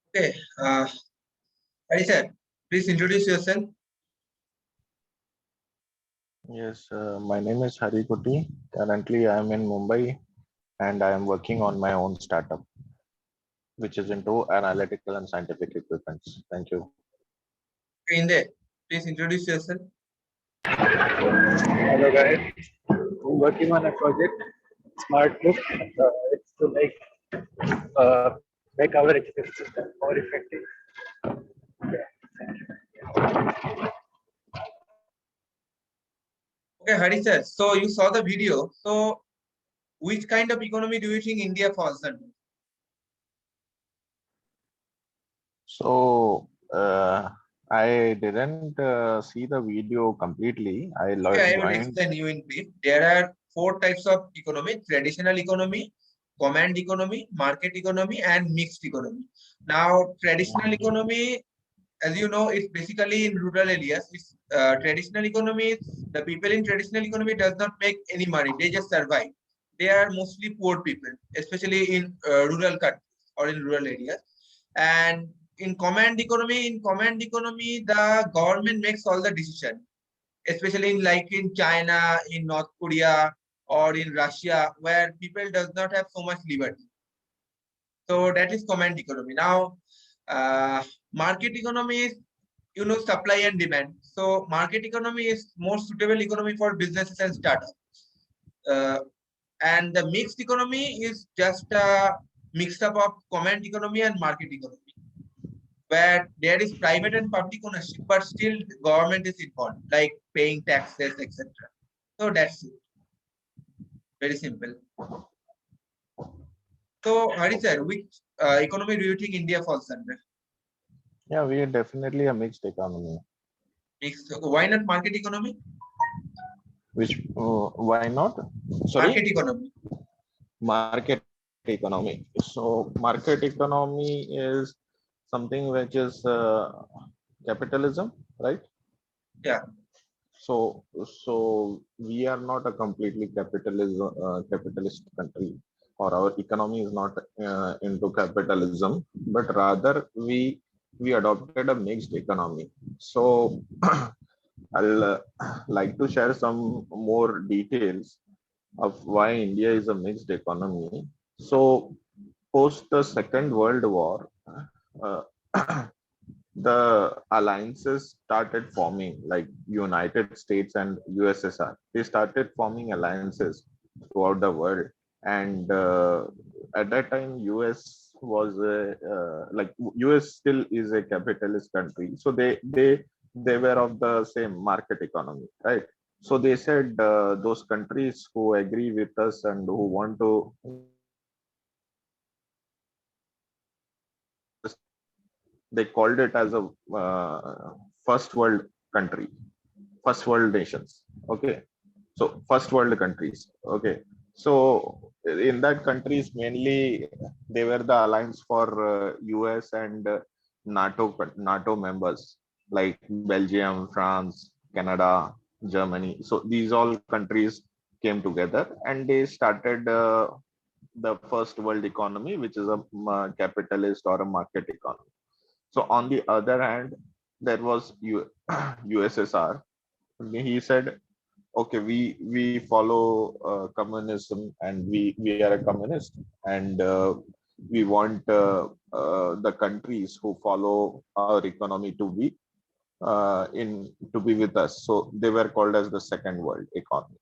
Okay, Hari sir, please introduce yourself. Yes, my name is Hari Kuti. Currently, I am in Mumbai and I am working on my own startup, which is into analytical and scientific equipments. Thank you. Okay, Inde, please introduce yourself. Hello guys, I'm working on a project, Smart Loop. It's to make our education system more effective. Okay, Hari sir, so you saw the video. So, which kind of economy do you think India falls under? So, I didn't see the video completely. Okay, I will Joined. explain you in brief. There are four types of economy: traditional economy, command economy, market economy, and mixed economy. Now, traditional economy, as you know, it's basically in rural areas. It's traditional economy. The people in traditional economy does not make any money; they just survive. They are mostly poor people, especially in rural countries or in rural areas. And in command economy, the government makes all the decision, especially in like in China, in North Korea, or in Russia, where people does not have so much liberty. So that is command economy. Now, market economy is, you know, supply and demand. So market economy is more suitable economy for businesses and startups. Uh, and the mixed economy is just a mix up of command economy and market economy, where there is private and public ownership, but still government is involved, like paying taxes, etc. So that's it. Very simple. So, Hari sir, which economy do you think India falls under? Yeah, we are definitely a mixed economy. Mixed. Why not market economy? Which, why not? Sorry, Market economy. market economy. So, market economy is something which is capitalism, right? Yeah. So we are not a completely capitalist country, or our economy is not into capitalism, but rather we adopted a mixed economy. So I'll like to share some more details of why India is a mixed economy. So post the Second World War, uh, the alliances started forming, like United States and USSR. They started forming alliances throughout the world, and at that time, US still is a capitalist country, so they were of the same market economy, right? So they said those countries who agree with us and who want to they called it as a first world country, first world nations. Okay, so first world countries. Okay, so in that countries mainly they were the alliance for US and NATO members like Belgium, France, Canada, Germany. So these all countries came together and they started the first world economy, which is a capitalist or a market economy. So on the other hand, there was USSR. He said, "Okay, we follow communism, and we are a communist, and we want the countries who follow our economy to be with us." So they were called as the second world economy.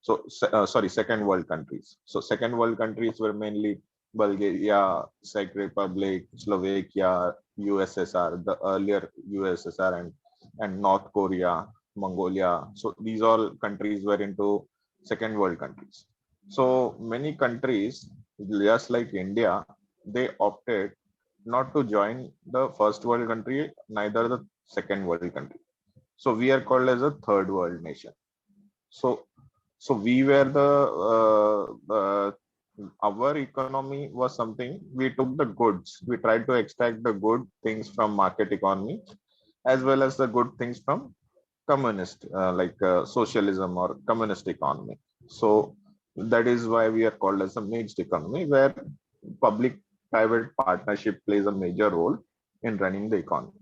So sorry, second world countries. So second world countries were mainly Bulgaria, Czech Republic, Slovakia, USSR, the earlier USSR, and North Korea, Mongolia. So these all countries were into second world countries. So many countries, just like India, they opted not to join the first world country, neither the second world country. So we are called as a third world nation. So so we were our economy was something, we took the goods, we tried to extract the good things from market economy as well as the good things from communist, socialism or communist economy. So that is why we are called as a mixed economy, where public private partnership plays a major role in running the economy.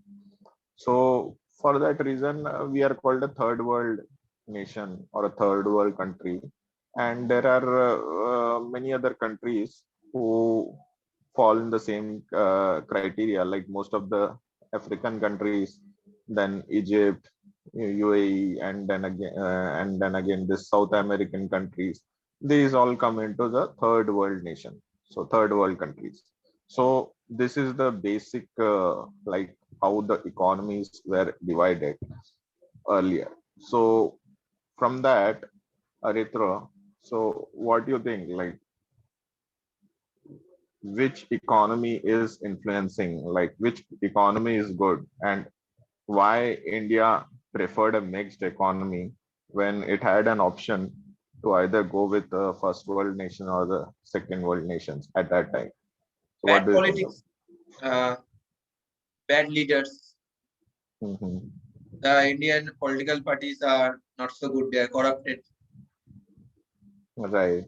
So for that reason, we are called a third world nation or a third world country. And there are many other countries who fall in the same criteria, like most of the African countries, then Egypt, UAE, and then again this South American countries. These all come into the third world nation, so third world countries. So this is the basic like how the economies were divided earlier. So from that, Aritra, so what do you think? Like which economy is influencing, like which economy is good, and why India preferred a mixed economy when it had an option to either go with the first world nation or the second world nations at that time. So what Bad do you think of? politics, uh, bad leaders. Mhm. The Indian political parties are not so good. They are corrupted. Right.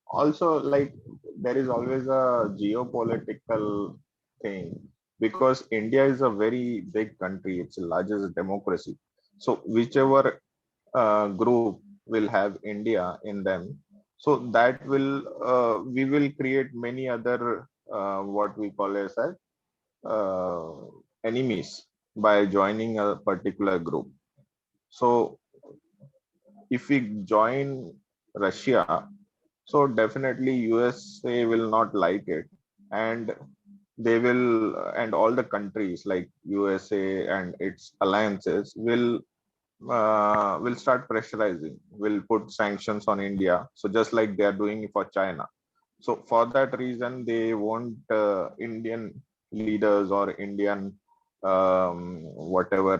Also, like there is always a geopolitical thing because India is a very big country. It's the largest democracy. So whichever group will have India in them. So that will we will create many other what we call as uh, enemies by joining a particular group. So if we join Russia, so definitely USA will not like it, and they will, and all the countries like USA and its alliances will start pressurizing, will put sanctions on India. So just like they are doing for China. So for that reason, they want Indian leaders or Indian whatever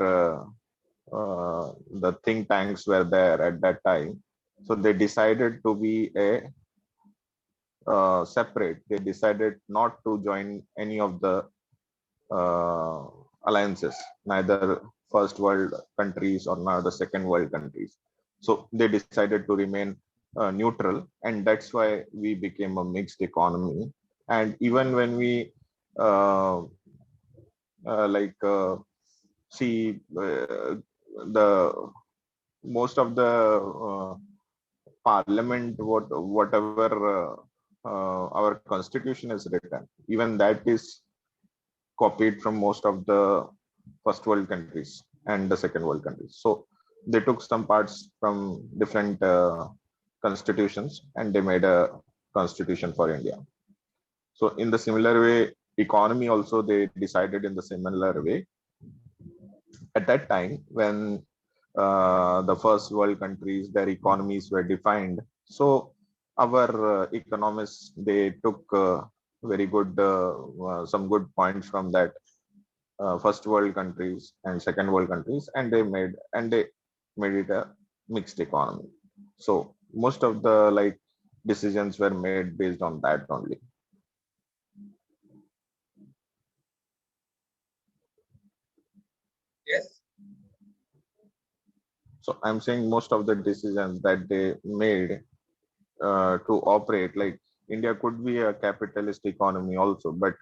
the think tanks were there at that time. So they decided to be a separate. They decided not to join any of the uh, alliances, neither first world countries or now the second world countries. So they decided to remain neutral, and that's why we became a mixed economy. And even when we uh, like see the most of the parliament, whatever our constitution is written, even that is copied from most of the first world countries and the second world countries. So they took some parts from different constitutions and they made a constitution for India. So in the similar way, economy also they decided in the similar way at that time when the first world countries, their economies were defined. So our economists, they took very good some good points from that first world countries and second world countries, and they made it a mixed economy. So most of the like decisions were made based on that only. Yes. So I'm saying most of the decisions that they made to operate, like India could be a capitalist economy also, but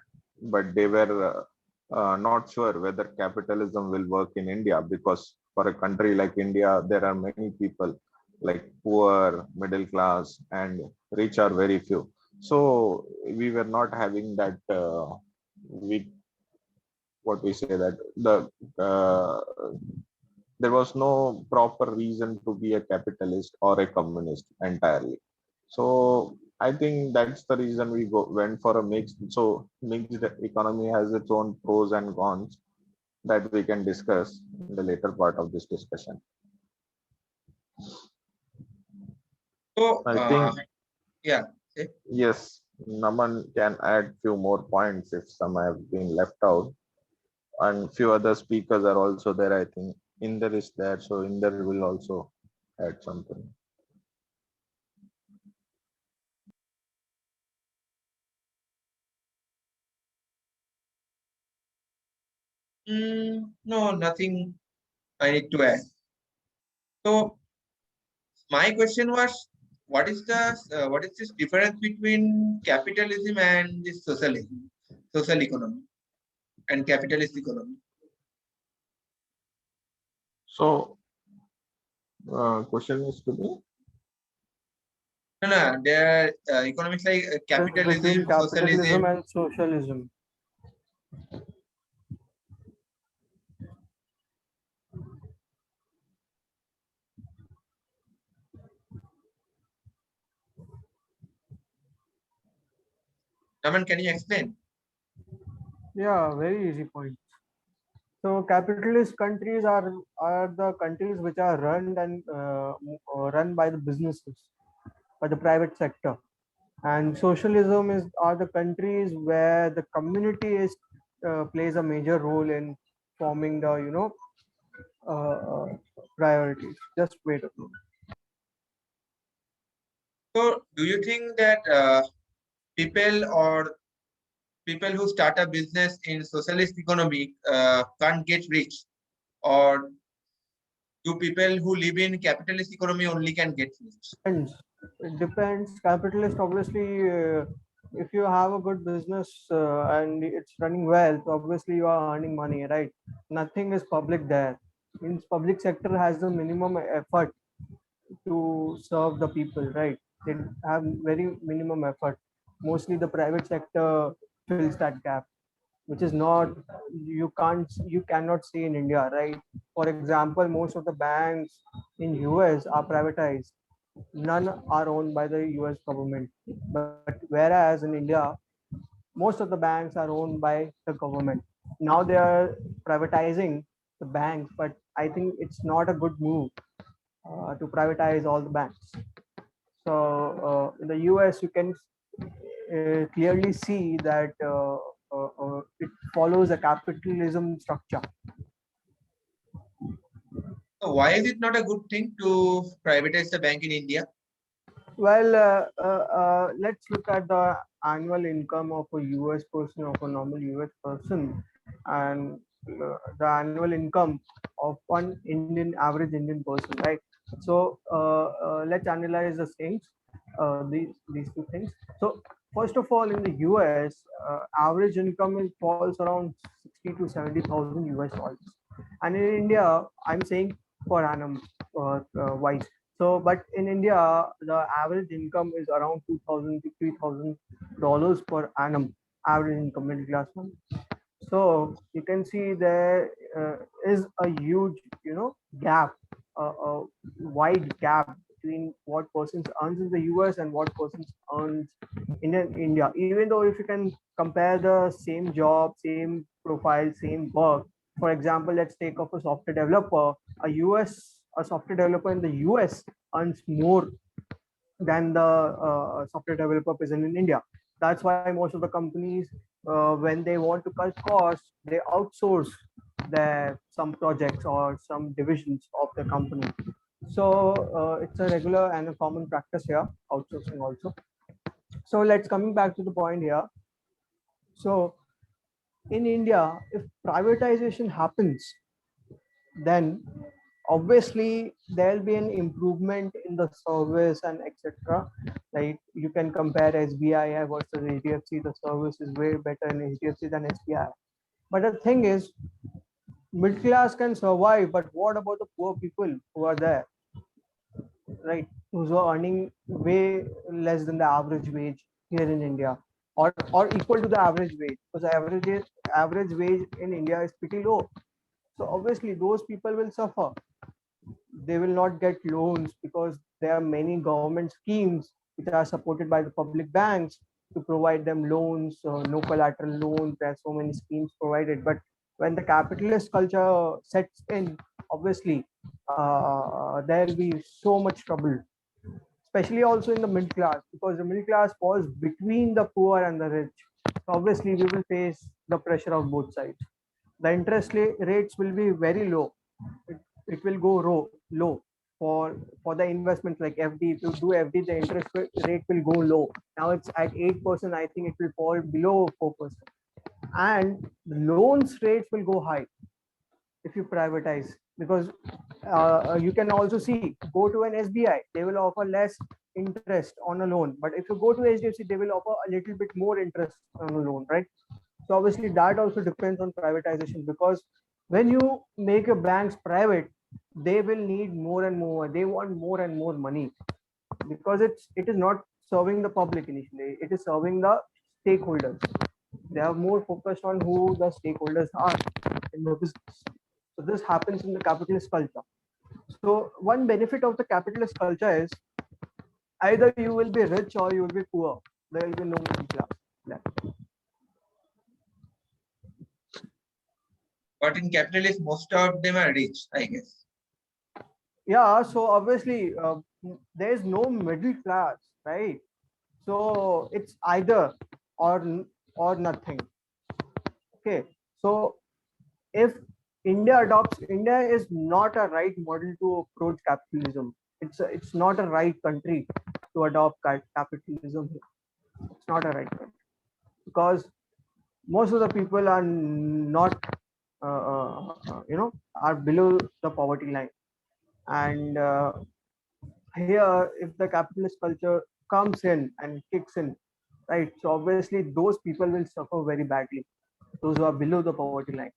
they were not sure whether capitalism will work in India, because for a country like India, there are many people like poor, middle class, and rich are very few. So we were not having that we what we say that uh, there was no proper reason to be a capitalist or a communist entirely. So I think that's the reason we went for a mixed. So mixed economy has its own pros and cons that we can discuss in the later part of this discussion. So, I think yeah. Okay. yes, Naman can add few more points if some have been left out, and few other speakers are also there. I think Inder is there, so Inder will also add something. No, nothing I need to add. So, my question was what is this difference between capitalism and this socialism, social economy and capitalist economy? So, question is to me. No, no, there are economics like Difference between capitalism, capitalism socialism. and socialism. Naman, can you explain? Yeah, very easy point. So capitalist countries are the countries which are run by the businesses, by the private sector, and socialism is are the countries where the community is plays a major role in forming the uh, uh, priorities. Just wait a minute. So, do you think that people or people who start a business in socialist economy can't get rich, or do people who live in capitalist economy only can get rich? Depends. It depends. Capitalist, obviously, if you have a good business and it's running well, so obviously you are earning money, right? Nothing is public there. Means public sector has the minimum effort to serve the people, right? They have very minimum effort. Mostly the private sector fills that gap, which is not you cannot see in India, right? For example, most of the banks in US are privatized. None are owned by the US government. But whereas in India, most of the banks are owned by the government. Now they are privatizing the banks, but I think it's not a good move to privatize all the banks. So in the US, you can clearly see that it follows a capitalism structure. So, why is it not a good thing to privatize the bank in India? Well, let's look at the annual income of a US person, of a normal US person, and the annual income of one average Indian person, right? So let's analyze the things, these two things. So first of all, in the US, average income falls around 60 to 70,000 US dollars, and in India, I'm saying per annum wise. So, but in India, the average income is around 2,000 to $3,000 per annum. Average income, middle class one. So you can see there is a huge, gap, a wide gap between what persons earns in the US and what persons earns in India. Even though if you can compare the same job, same profile, same work. For example, let's take up a software developer. A software developer in the US earns more than the software developer present in India. That's why most of the companies, when they want to cut costs, they outsource their some projects or some divisions of the company. So it's a regular and a common practice here, outsourcing also. So let's coming back to the point here. So in India, if privatization happens, then obviously there'll be an improvement in the service and etc. Like you can compare SBI versus HDFC. The service is way better in HDFC than SBI. But the thing is, middle class can survive, but what about the poor people who are there, right? Who are earning way less than the average wage here in India, or equal to the average wage, because average wage in India is pretty low. So obviously those people will suffer. They will not get loans because there are many government schemes which are supported by the public banks to provide them loans, no collateral loans. There are so many schemes provided. But when the capitalist culture sets in, obviously there will be so much trouble, especially also in the middle class, because the middle class falls between the poor and the rich. So obviously, we will face the pressure of both sides. The rates will be very low. It will go low for the investments like FD. If you do FD, the interest rate will go low. Now it's at 8%. I think it will fall below 4%, and the loans rates will go high if you privatize, because you can also see, go to an SBI, they will offer less interest on a loan, but if you go to HDFC, they will offer a little bit more interest on a loan, right? So obviously that also depends on privatization, because when you make your banks private, they will need more and more. They want more and more money, because it is not serving the public initially. It is serving the stakeholders. They are more focused on who the stakeholders are in the business. So this happens in the capitalist culture. So one benefit of the capitalist culture is either you will be rich or you will be poor. There will be no middle class left. But in capitalist, most of them are rich, I guess. Yeah, so obviously there is no middle class, right? So it's either or or nothing. Okay, so if India is not a right model to approach capitalism. It's not a right country to adopt capitalism. It's not a right country, because most of the people are not, are below the poverty line. And here, if the capitalist culture comes in and kicks in, right? So obviously those people will suffer very badly. Those who are below the poverty line,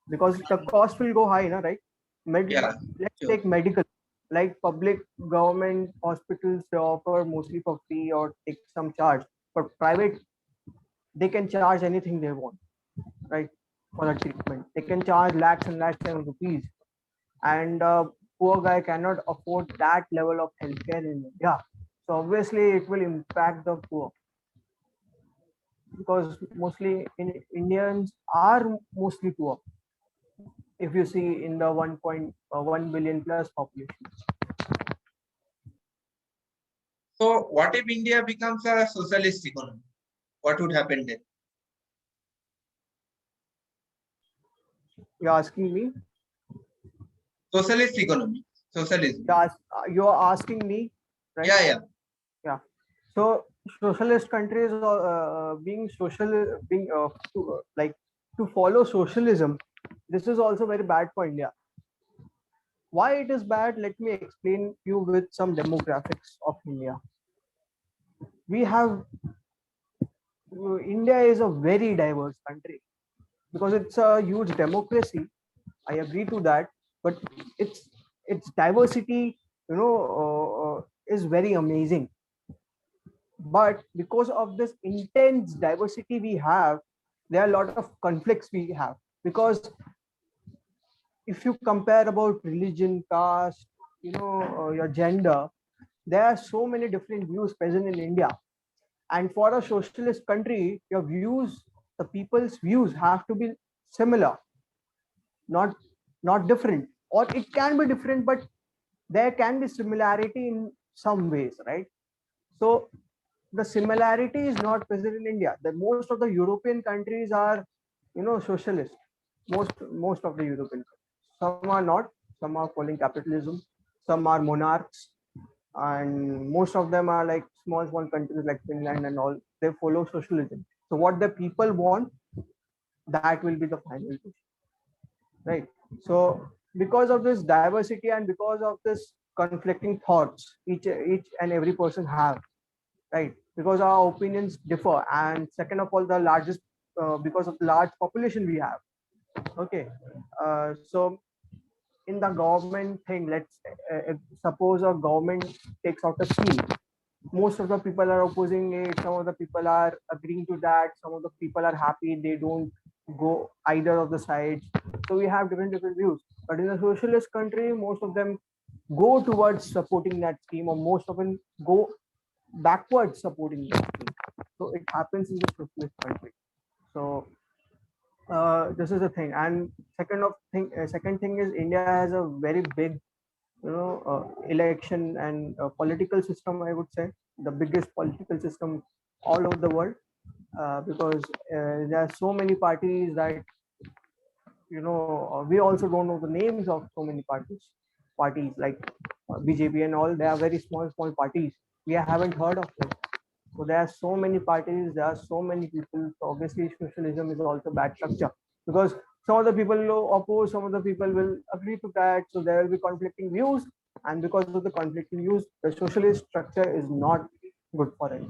because the cost will go high, na, right? Yeah, Let's sure. take medical, like public government hospitals, they offer mostly for free or take some charge. But private, they can charge anything they want, right? For the treatment, they can charge lakhs and lakhs of rupees, and poor guy cannot afford that level of healthcare in India. So obviously it will impact the poor, because mostly Indians are mostly poor. If you see in the 1.1 billion plus population. So what if India becomes a socialist economy? What would happen then? You're asking me? Socialist economy, socialism. You're asking me, right? Yeah, yeah. Yeah. So socialist countries being social, being like to follow socialism. This is also very bad for India. Why it is bad? Let me explain you with some demographics of India. We have India is a very diverse country, because it's a huge democracy. I agree to that, but its diversity, is very amazing. But because of this intense diversity we have, there are a lot of conflicts we have. Because if you compare about religion, caste, your gender, there are so many different views present in India. And for a socialist country, your views, the people's views have to be similar, not not different. Or it can be different, but there can be similarity in some ways, right? So the similarity is not present in India. The most of the European countries are, socialist. Most of the European countries. Some are not. Some are following capitalism. Some are monarchs, and most of them are like small countries like Finland and all. They follow socialism. So what the people want, that will be the final decision, right? So because of this diversity and because of this conflicting thoughts, each and every person have, right? Because our opinions differ, and second of all, the largest because of the large population we have. Okay, so in the government thing, let's suppose a government takes out a scheme. Most of the people are opposing it, some of the people are agreeing to that, some of the people are happy, they don't go either of the sides. So we have different views. But in a socialist country, most of them go towards supporting that scheme, or most of them go backwards supporting that scheme. So it happens in the socialist country. So this is the thing. And second thing is, India has a very big, election and political system, I would say the biggest political system all over the world, because there are so many parties that, we also don't know the names of so many parties like BJP and all. They are very small parties, we haven't heard of them. So there are so many parties, there are so many people. So obviously socialism is also bad structure, because some of the people will oppose, some of the people will agree to that. So there will be conflicting views. and because of the conflicting views, the socialist structure is not good for it.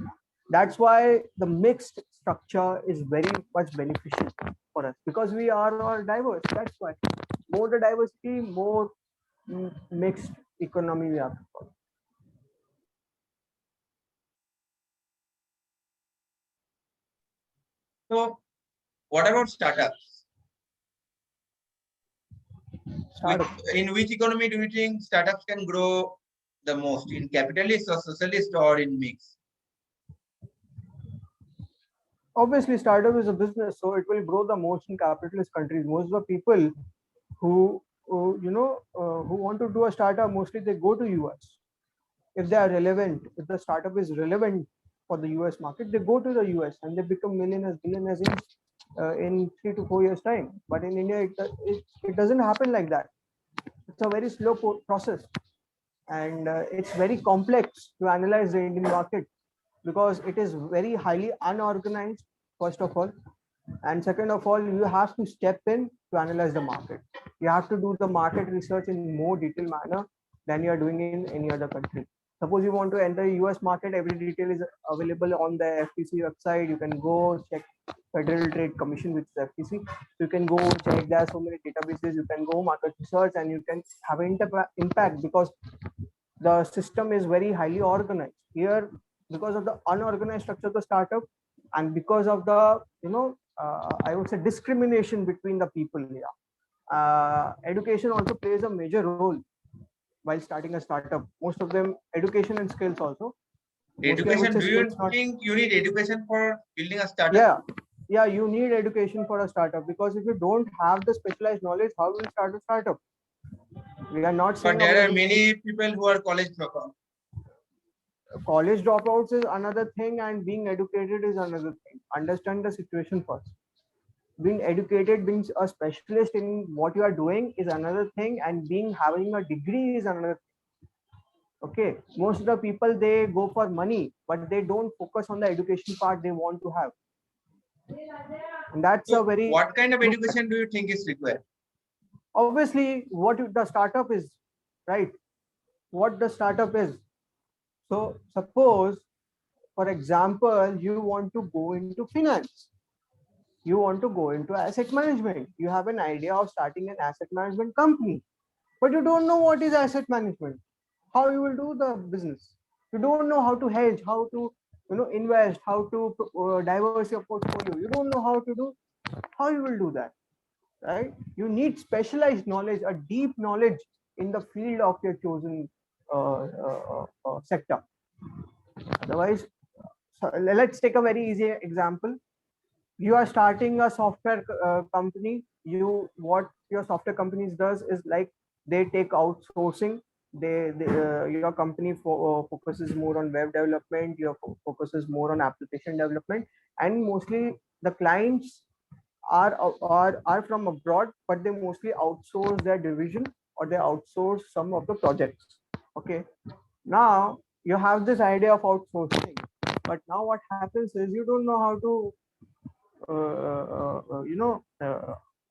That's why the mixed structure is very much beneficial for us, because we are all diverse. That's why more the diversity, more mixed economy we have to follow. So what about startups? Startup. In which economy do you think startups can grow the most? In capitalist or socialist or in mix? Obviously, startup is a business, so it will grow the most in capitalist countries. Most of the people who want to do a startup, mostly they go to US. If they are relevant, if the startup is relevant for the US market, they go to the US and they become millionaires, billionaires in 3 to 4 years time. But in India, it doesn't happen like that. It's a very slow process, and it's very complex to analyze the Indian market, because it is very highly unorganized, first of all, and second of all, you have to step in to analyze the market. You have to do the market research in more detailed manner than you are doing in any other country. Suppose you want to enter US market, every detail is available on the FTC website. You can go check Federal Trade Commission, which is FTC. You can go check, there are so many databases. You can go market research and you can have an impact, because the system is very highly organized. Here, because of the unorganized structure of the startup, and because of the I would say discrimination between the people here, education also plays a major role while starting a startup. Most of them, education and skills also. Mostly, I would Education, say do you skills, not. think you need education for building a startup? Yeah, you need education for a startup, because if you don't have the specialized knowledge, how will you start a startup? We are not saying But there are many people who are college dropouts. College dropouts is another thing, and being educated is another thing. Understand the situation first. Being educated, being a specialist in what you are doing is another thing, and being having a degree is another thing. Okay, most of the people, they go for money, but they don't focus on the education part they want to have, and that's So a very what kind of education do you think is required? Obviously what the startup is, right? What the startup is. So suppose, for example, you want to go into finance, you want to go into asset management, you have an idea of starting an asset management company, but you don't know what is asset management, how you will do the business. You don't know how to hedge, how to invest, how to diversify your portfolio. You don't know how to do, how you will do that, right? You need specialized knowledge, a deep knowledge in the field of your chosen sector. Otherwise, so let's take a very easy example. You are starting a software company. What your software companies does is, like, they take outsourcing. Your company focuses more on web development, your focuses more on application development, and mostly the clients are from abroad, but they mostly outsource their division, or they outsource some of the projects. Okay, now you have this idea of outsourcing, but now what happens is you don't know how to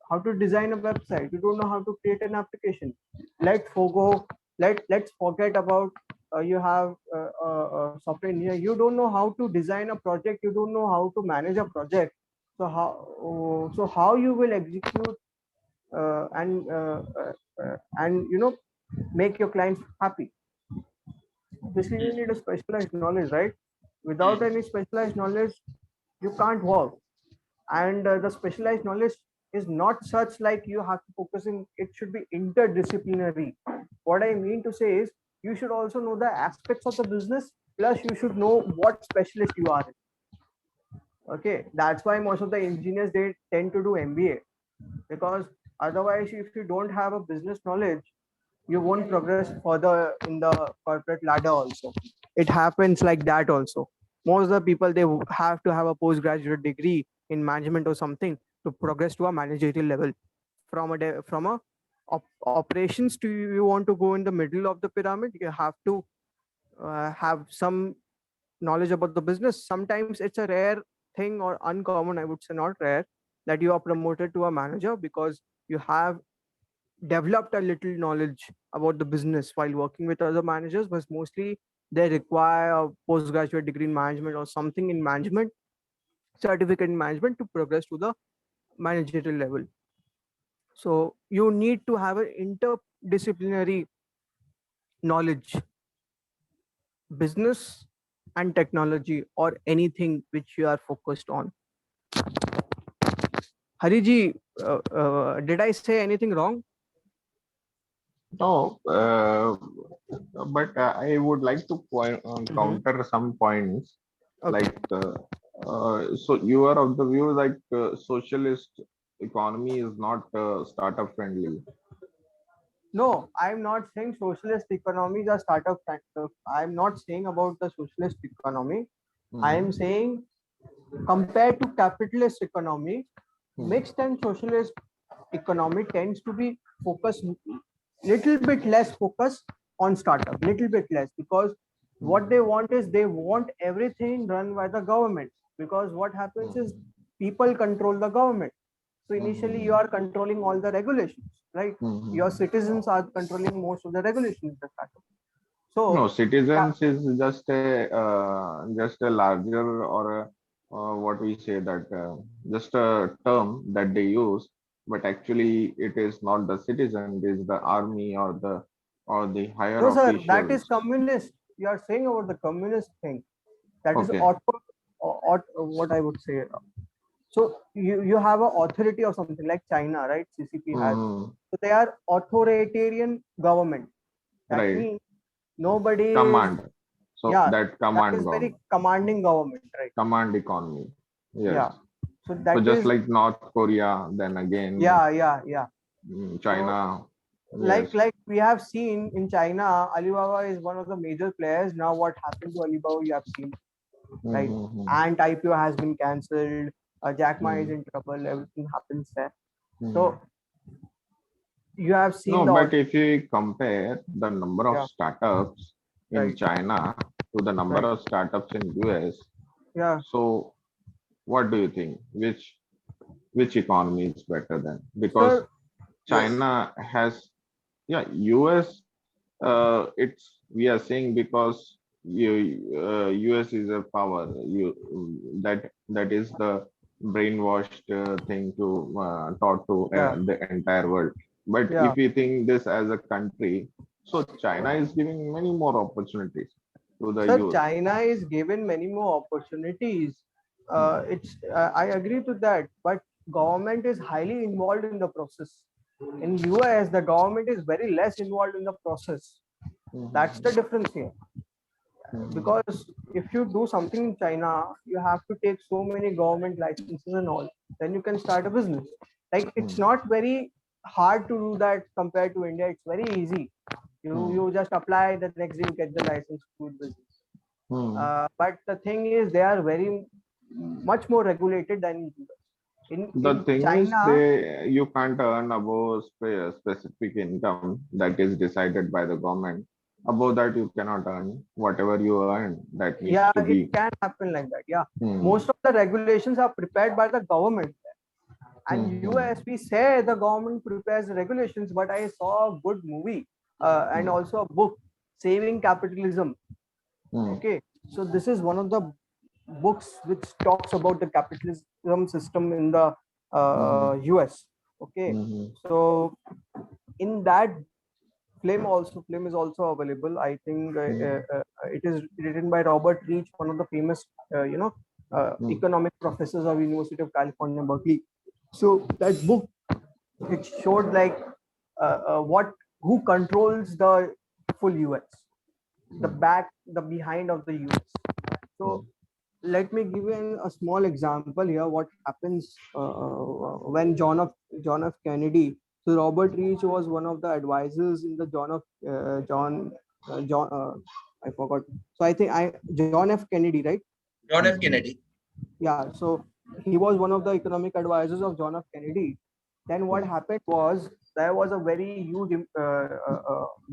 how to design a website. You don't know how to create an application. Let's forget about you have software engineer. You don't know how to design a project. You don't know how to manage a project. So how you will execute and make your clients happy? Basically, you need a specialized knowledge, right? Without any specialized knowledge, you can't work. And the specialized knowledge is not such like you have to focus in, it should be interdisciplinary. What I mean to say is, you should also know the aspects of the business, plus you should know what specialist you are in. Okay, that's why most of the engineers, they tend to do MBA, because otherwise, if you don't have a business knowledge, you won't progress further in the corporate ladder also. It happens like that also. Most of the people, they have to have a postgraduate degree in management or something to progress to a managerial level. From a operations to, you want to go in the middle of the pyramid, you have to have some knowledge about the business. Sometimes it's a rare thing, or uncommon, I would say, not rare, that you are promoted to a manager, because you have developed a little knowledge about the business while working with other managers, but mostly they require a postgraduate degree in management or something in management, certificate in management to progress to the managerial level. So you need to have an interdisciplinary knowledge, business and technology, or anything which you are focused on. Hariji, did I say anything wrong? No, but I would like to Mhm. counter some points. Okay. Like, so you are of the view like socialist economy is not startup friendly. No, I'm not saying socialist economies are startup factor. I'm not saying about the socialist economy. I am Hmm. saying compared to capitalist economy, Hmm. mixed and socialist economy tends to be focused little bit less focus on startup, little bit less, because what Hmm. they want is they want everything run by the government, because what happens is Hmm. people control the government. So initially you Hmm. are controlling all the regulations, right? Hmm. Your Hmm. citizens are controlling most of the regulations in the startup. No, So citizens is just a larger or a, what we say that just a term that they use, but actually it is not the citizen, it is the army or the higher no, sir, that is officials. communist. You are saying about the communist thing. That is Okay. what I would say. So you have an authority or something like China, right? CCP has. Hmm. So they are authoritarian government. That Right. means nobody is, Command. So yeah, that that command is very government, commanding government, right? command economy. Yes. Yeah. So So that just is, like North Korea, then again yeah. So China. like Yes. like we have seen in China, Alibaba is one of the major players. Now what happened to Alibaba, you have seen, right? Mm-hmm. And IPO has been cancelled. Jack Ma is Mm-hmm. in trouble. Everything happens there. Mm-hmm. So you have seen No, the but if you compare the number of yeah, startups in right, China to the number right, of startups in US, yeah. so what do you think? Which economy is better then? Because Sir, yes, China has, yeah, US. It's we are saying because US is a power. That is the brainwashed thing to taught to yeah, the entire world. But yeah. if we think this as a country, so China is giving many more opportunities to the Sir, youth. China is given many more opportunities. Hmm. It's I agree to that, but government is highly involved in the process. In US, the government is very less involved in the process. That's the Hmm. difference here. Hmm. Because if you do something in China, you have to take so many government licenses and all. Then you can start a business. Like Hmm. it's not very hard to do that compared to India. It's very easy. Hmm. You just apply. The next day you get the license to do business. Hmm. But the thing is, they are very much more regulated than in US. The In thing is, China, they you can't earn above specific income that is decided by the government. Above that, you cannot earn whatever you earn. That needs yeah, to it be. can happen like that. Yeah, Hmm. most of the regulations are prepared by the government. And Hmm. US, we say the government prepares regulations, but I saw a good movie and Hmm. also a book, Saving Capitalism. Hmm. Okay, so this is one of the books which talks about the capitalism system in the Hmm. US. Okay, Hmm. so in that film is also available. I think Hmm. it is written by Robert Reich, one of the famous Hmm. economic professors of University of California, Berkeley. So that book, it showed like what who controls the full US, the Hmm. back, the behind of the US. Hmm. So let me give you a small example here. What happens when John F. Kennedy? So Robert Reich was one of the advisors in the John. I forgot. So I think I John F. Kennedy, right? John F. Hmm. Kennedy. Yeah. So he was one of the economic advisors of John F. Kennedy. Then what Hmm. happened was there was a very huge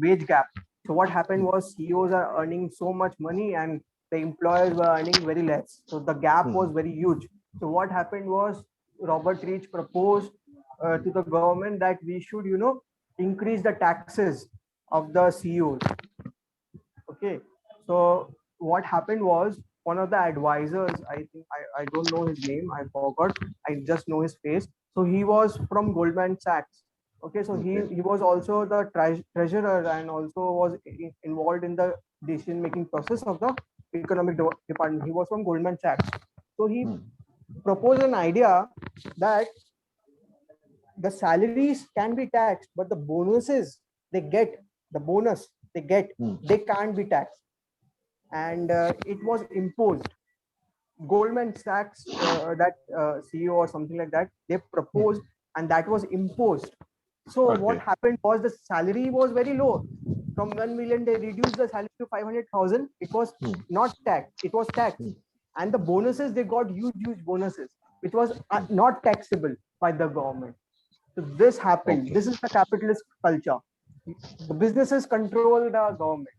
wage gap. So what happened was CEOs are earning so much money and the employers were earning very less. So the gap Hmm. was very huge. So what happened was Robert Reich proposed to the government that we should, increase the taxes of the CEOs. Okay, so what happened was one of the advisors, I think I don't know his name, I forgot, I just know his face. So he was from Goldman Sachs. Okay, so Okay. he was also the treasurer and also was involved in the decision making process of the economic department. He was from Goldman Sachs. So he Hmm. proposed an idea that the salaries can be taxed, but the bonuses they get, the bonus they get, Hmm. they can't be taxed. And it was imposed. Goldman Sachs, that CEO or something like that, they proposed and that was imposed. So what Okay. happened was the salary was very low. From 1 million, they reduced the salary to 500,000. It was Hmm. not taxed, it was taxed. Hmm. And the bonuses, they got huge bonuses, which was not taxable by the government. So this happened. Okay. This is the capitalist culture. The businesses control the government.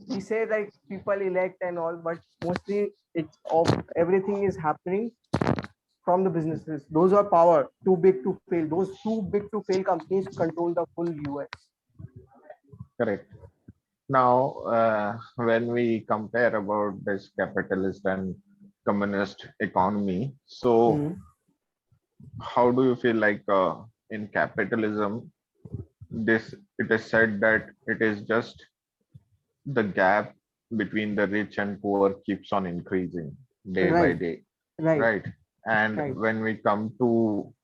We say like people elect and all, but mostly it's of everything is happening from the businesses. Those are power, too big to fail. Those too big to fail companies control the full US. Correct. Now, when we compare about this capitalist and communist economy, so Hmm. how do you feel like in capitalism, this it is said that it is just the gap between the rich and poor keeps on increasing day by Right, day, right, right? And right. when we come to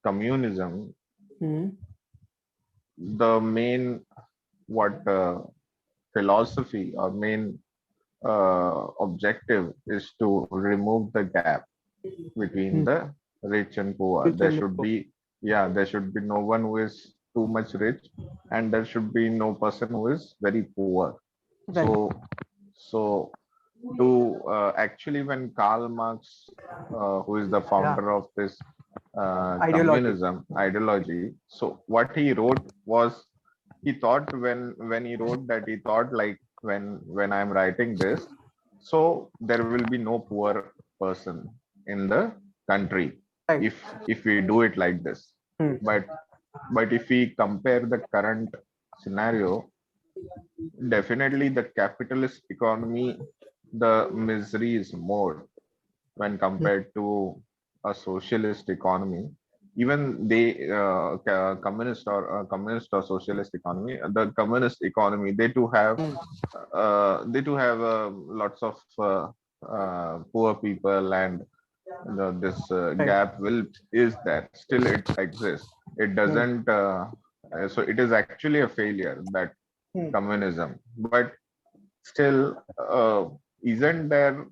communism, Hmm. the main what philosophy or main objective is to remove the gap between Hmm. the rich and poor. Rich There and should poor. be, yeah, there should be no one who is too much rich, and there should be no person who is very poor. Right, So to actually, when Karl Marx, who is the yeah, founder of this ideology. communism ideology, so what he wrote was, he thought when he wrote that, he thought like, when I'm writing this, so there will be no poor person in the country Right. if we do it like this. Hmm. But if we compare the current scenario, definitely the capitalist economy, the misery is more when Hmm. compared to a socialist economy. Even they communist or socialist economy, the communist economy, Hmm. they do have lots of poor people, and this Right. gap will is there still, it exists. It Hmm. doesn't so it is actually a failure, that Hmm. communism. But still, isn't there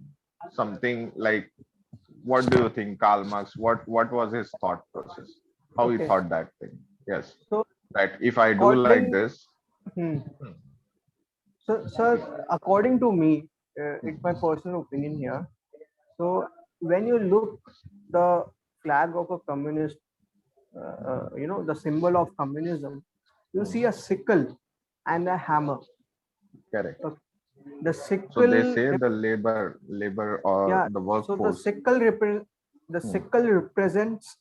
something like, what do you think, Karl Marx, what was his thought process, how he Okay. thought that thing? Yes, So that if I do like according, this. hmm. Hmm. So, sir, according to me, it's my personal opinion here. So, when you look the flag of a communist, the symbol of communism, you Hmm. see a sickle and a hammer. Correct. Okay. The So they sickle, say the labor or yeah. the So the workforce. sickle the Hmm. sickle represents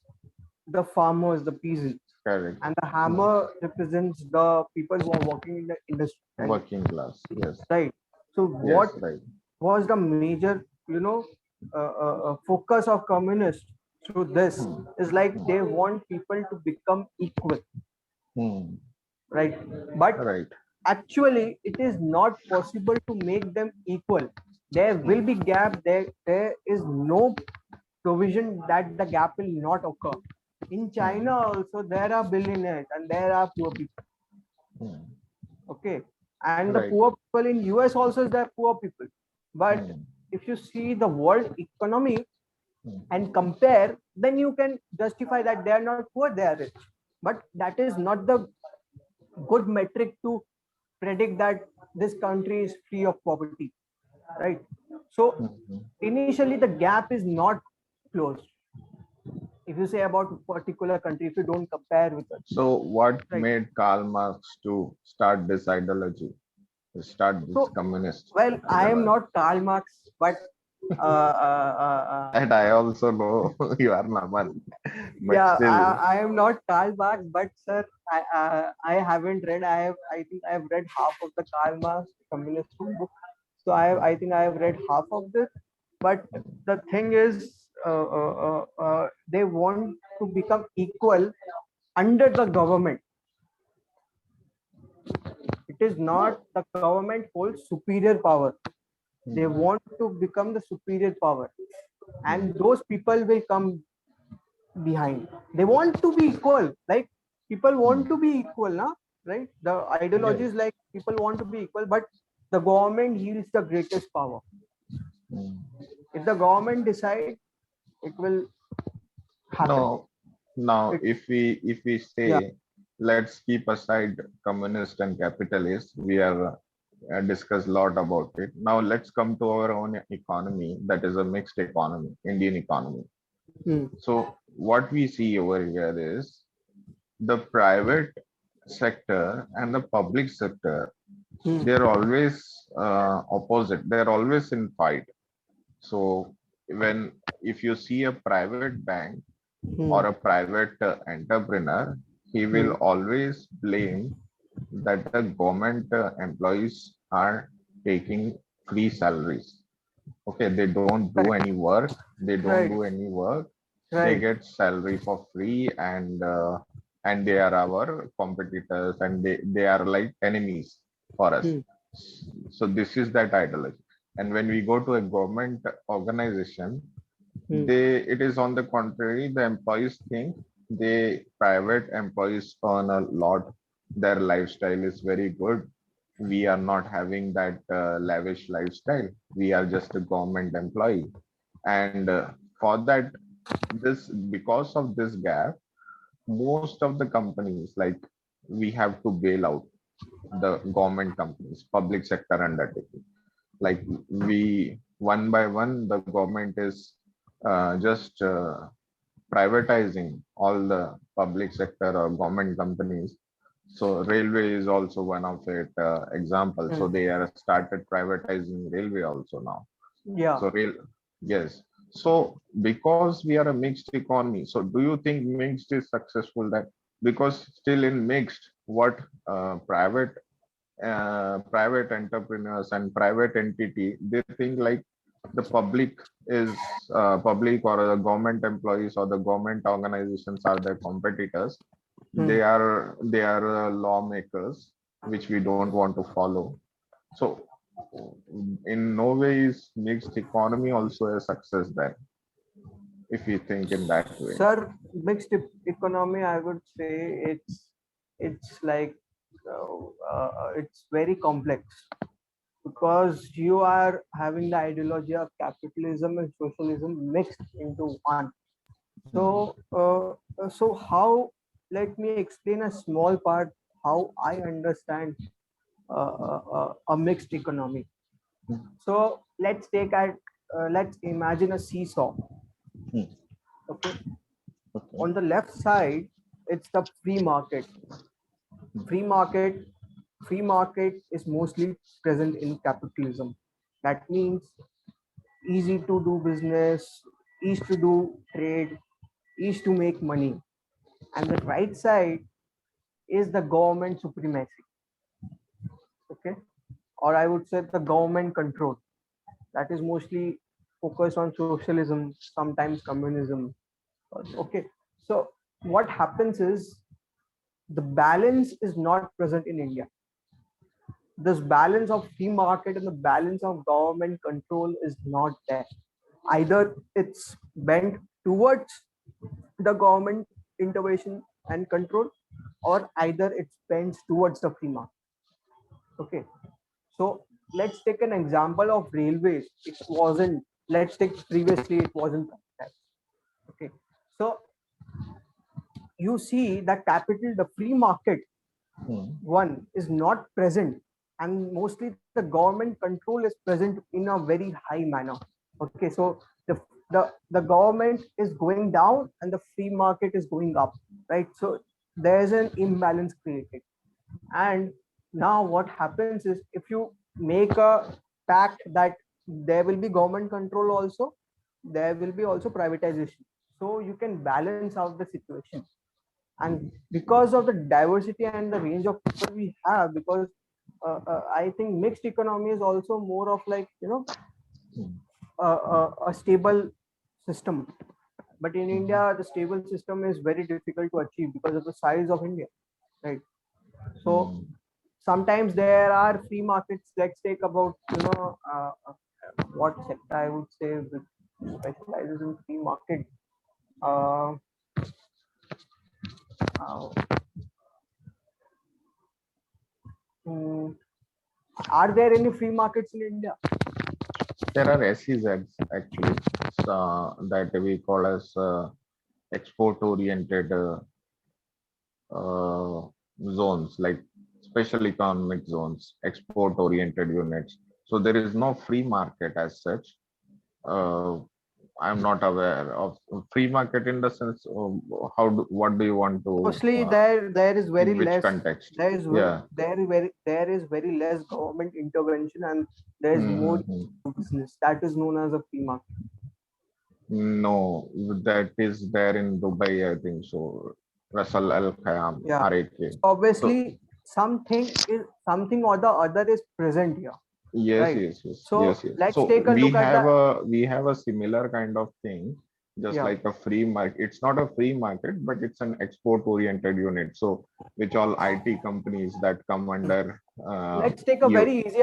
the farmers, the peasants, Correct. and the Hmm. hammer represents the people who are working in the industry. And Working class. Yes. right. So, Yes. what Right. was the major focus of communists through this Hmm. is like Hmm. they want people to become equal, Hmm. right? But Right. actually it is not possible to make them equal. There Hmm. will be gap. There is no provision that the gap will not occur. In Hmm. China also there are billionaires and there are poor people. Hmm. Okay, and the Right. poor people in US also is there poor people. But Hmm. if you see the world economy Hmm. and compare, then you can justify that they are not poor, they are rich. But that is not the good metric to predict that this country is free of poverty, right? So Hmm. initially the gap is not closed. If you say about a particular country, if you don't compare with it, So what right? made Karl Marx to start this ideology, to start this So communist well, I am ideology? not Karl Marx, but And I also know you are Naman, but Yeah, still, I am not Karl Marx, but sir, I haven't read. I think I have read half of the Karl Marx Communist book. So I think I have read half of this. But the thing is, they want to become equal under the government. It is not the government holds superior power. They want to become the superior power, and those people will come behind. They want to be equal. Like people want to be equal, na? Right? The ideology yes. is like people want to be equal, but the government yields the greatest power. Mm. If the government decide, it will happen. No, now It, if we yeah. say let's keep aside communist and capitalist, we are discussed a lot about it. Now let's come to our own economy, that is a mixed economy, Indian economy. Hmm. So what we see over here is the private sector and the public sector, Hmm. they're always opposite. They're always in fight. So when if you see a private bank or Hmm. a private entrepreneur, he will Hmm. always blame that the government employees are taking free salaries. Okay, they don't do any work. They don't Right. do any work. They Right. get salary for free, and they are our competitors, and they are like enemies for us. Hmm. So this is that ideology. And when we go to a government organization, Hmm. it is on the contrary. The employees think they private employees earn a lot. Their lifestyle is very good. We are not having that lavish lifestyle. We are just a government employee, and for that, this because of this gap, most of the companies, like, we have to bail out the government companies, public sector undertaking. Like, we one by one, the government is just privatizing all the public sector or government companies. So railway is also one of it example. So Hmm. they are started privatizing railway also now. Yeah. So yes. So because we are a mixed economy, so do you think mixed is successful? That because still in mixed, what private entrepreneurs and private entity, they think like the public or the government employees or the government organizations are their competitors. Hmm. They are lawmakers, which we don't want to follow. So in no way is mixed economy also a success then, if we think in that way. Sir, economy, I would say it's like it's very complex because you are having the ideology of capitalism and socialism mixed into one. Hmm. So how? Let me explain a small part how I understand a mixed economy. So let's imagine a seesaw. Hmm. Okay, Okay. on the left side, it's the free market. Free market, free market is mostly present in capitalism. That means easy to do business, easy to do trade, easy to make money. And the right side is the government supremacy. Okay, or I would say the government control. That is mostly focused on socialism, sometimes communism. Okay, so what happens is the balance is not present in India. This balance of free market and the balance of government control is not there. Either it's bent towards the government intervention and control, or either it's bent towards the free market. Okay, so let's take an example of railways. It wasn't. Let's take previously it wasn't. Okay, so you see that capital, the free market Hmm. one is not present, and mostly the government control is present in a very high manner. Okay, so the government is going down and the free market is going up, right? So there's an imbalance created. And now what happens is if you make a pact that there will be government control also, there will be also privatization. So you can balance out the situation. And because of the diversity and the range of people we have, because I think mixed economy is also more of like, a stable system. But in India, the stable system is very difficult to achieve because of the size of India, right? So sometimes there are free markets. Let's take about, what sector I would say which specializes in free market. Uh, uh, mm, are there any free markets in India? There are SEZs actually, that we call as export-oriented zones, like special economic zones, export-oriented units. So there is no free market as such. I'm not aware of free market in the sense of what do you want to, Mostly there is very in which less. context? There is Yeah. there is very less government intervention, and there is more business. That is known as a free market. No, that is there in Dubai, I think so. Russell Al Khayyam, Yeah. RAK. Obviously, something or the other is present here. Yes, Right. yes, yes. So yes, yes. let's So take a look at we have a similar kind of thing, just Yeah. like a free market. It's not a free market, but it's an export-oriented unit. So which all IT companies that come under. Let's take a you. very easy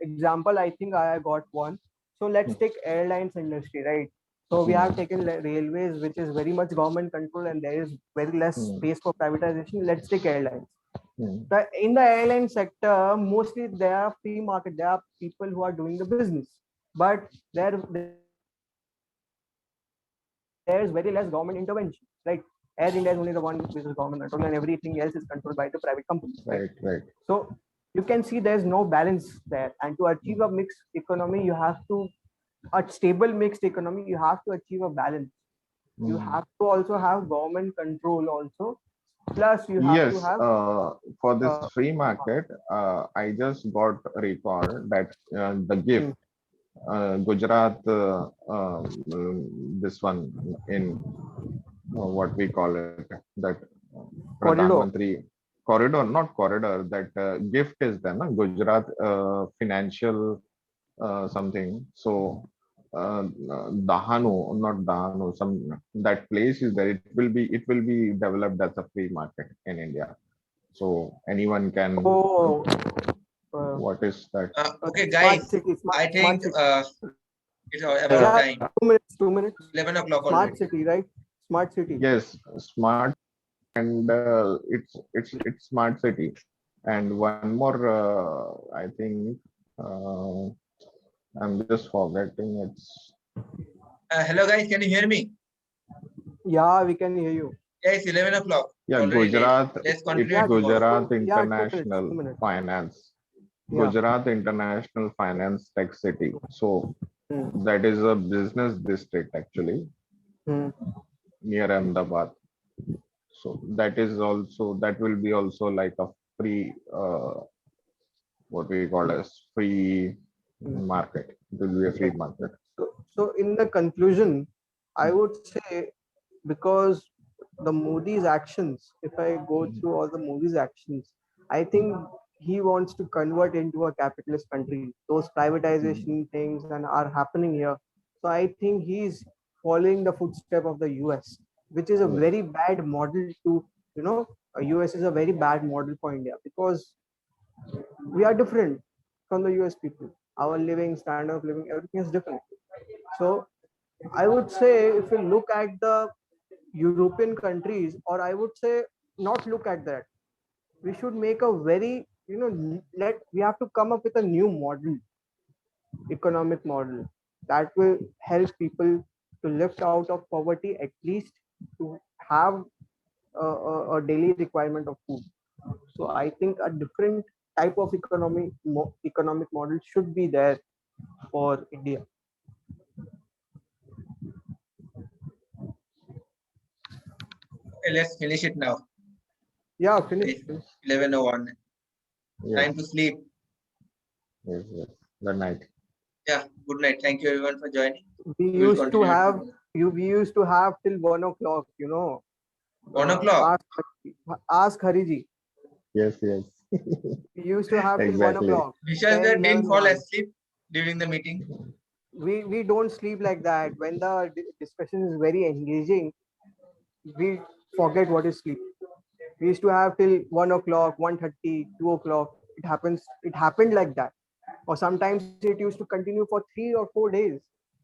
example. I think I got one. So let's take airlines industry, right? So we have taken railways, which is very much government control, and there is very less space for privatization. Let's take airlines. In the airline sector, mostly there are free market. There are people who are doing the business, but there is very less government intervention, right? Air India is only the one which is government control, and everything else is controlled by the private companies. Right. So you can see there's no balance there. And to achieve a mixed economy, a stable mixed economy, you have to achieve a balance. You have to also have government control also. Plus you have Yes, to have for this free market, I just got a record that the gift, Gujarat, this one in what we call it, that Pradhan Mantri corridor, not corridor, that gift is there, na? Gujarat financial something. So Dahanu, not Dahanu, that place is there. It will be developed as a free market in India. So anyone can. What is that? Okay, guys. I think it's about time. 2 minutes. 11 o'clock Smart already. city, right? Smart city. Yes, smart, and it's smart city. And one more, I think. I'm just forgetting it's. Hello, guys. Can you hear me? Yeah, we can hear you. Yeah, it's 11 o'clock. Yeah, Gujarat. Let's It's Gujarat International Finance. Gujarat International Finance Tech City. So that is a business district actually near Ahmedabad. So that will be also like a free, what we call as free market. It will be a free market. So in the conclusion, I would say, because the Modi's actions, if I go through all the Modi's actions, I think he wants to convert into a capitalist country. Those privatization things and are happening here. So I think he's following the footstep of the US, which is a very bad model to, US is a very bad model for India, because we are different from the US people. Our living, standard of living, everything is different. So I would say, if you look at the European countries, or I would say not look at that, we should make a very, we have to come up with a new model, economic model, that will help people to lift out of poverty, at least to have a daily requirement of food. So I think a different type of economic model should be there for India. Okay, let's finish it now. Yeah, finish. 11:01. Yes. Time to sleep. Yes. Good night. Yeah, good night. Thank you everyone for joining. We We will used to continue. have we used to have till 1 o'clock, 1 o'clock. Ask Hariji. Yes, yes. We used to have till one Exactly. o'clock. Vishal 10, sir didn't 11, fall 1. asleep during the meeting. We don't sleep like that. When the discussion is very engaging, we forget what is sleep. We used to have till 1 o'clock, 1:30, 2 o'clock. It happened like that. Or sometimes it used to continue for 3 or 4 days.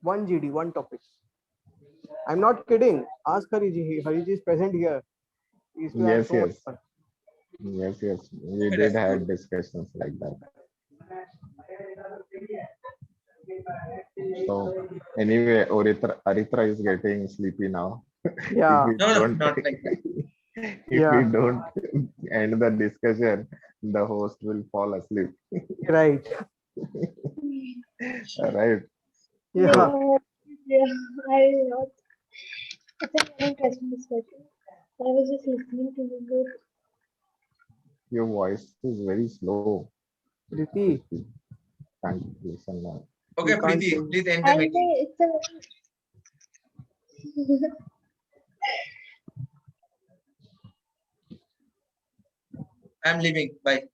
One GD, one topic. I'm not kidding. Ask Hariji. Hariji is present here. We used to have Yes, so much yes. fun. Yes, yes. We Okay, did that's have good. discussions like that. So anyway, Aritra is getting sleepy now. If Yeah, we No, don't not like that. if we yeah, don't end the discussion, the host will fall asleep. right. Right. Yeah, So No, yeah, I will not. It's a very interesting discussion. I was just listening to you both. your voice is very slow to Priti, speak. Can't listen now. you Okay, can't Preeti, sing. please end the And meeting. it's a very I'm leaving. Bye.